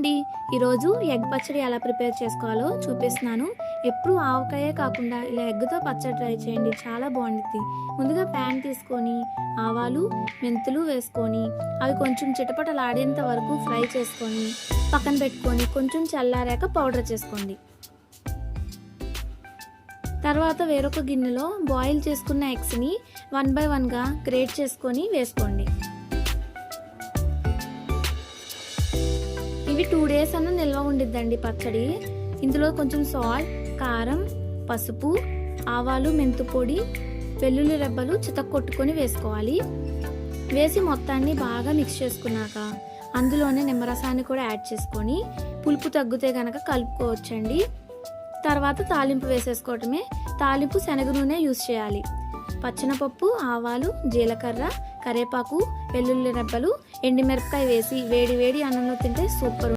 అండి, ఈరోజు ఎగ్ పచ్చడి ఎలా ప్రిపేర్ చేసుకోవాలో చూపిస్తున్నాను. ఎప్పుడు ఆవకాయే కాకుండా ఇలా ఎగ్తో పచ్చడి ట్రై చేయండి, చాలా బాగుంటుంది. ముందుగా ప్యాన్ తీసుకొని ఆవాలు మెంతులు వేసుకొని అవి కొంచెం చిటపటలాడేంత వరకు ఫ్రై చేసుకొని పక్కన పెట్టుకొని కొంచెం చల్లారాక పౌడర్ చేసుకోండి. తర్వాత వేరొక గిన్నెలో బాయిల్ చేసుకున్న ఎగ్స్ని 1 by 1గా గ్రేట్ చేసుకొని వేసుకోండి. ఇవి 2 days అన్న నిల్వ ఉండిద్దండి పచ్చడి. ఇందులో కొంచెం సాల్ట్, కారం, పసుపు, ఆవాలు, మెంతు పొడి, వెల్లుల్లి రెబ్బలు చితక్కొట్టుకొని వేసుకోవాలి. వేసి మొత్తాన్ని బాగా మిక్స్ చేసుకున్నాక అందులోనే నిమ్మరసాన్ని కూడా యాడ్ చేసుకొని పులుపు తగ్గితే గనక కలుపుకోవచ్చండి. తర్వాత తాలింపు వేసేసుకోవటమే. తాలింపు శనగ నూనె యూస్ చేయాలి. పచ్చనపప్పు, ఆవాలు, జీలకర్ర, కరివేపాకు, వెల్లుల్లి రెబ్బలు, ఎండుమిరపకాయ వేసి వేడి వేడి అన్నంలో తింటే సూపర్.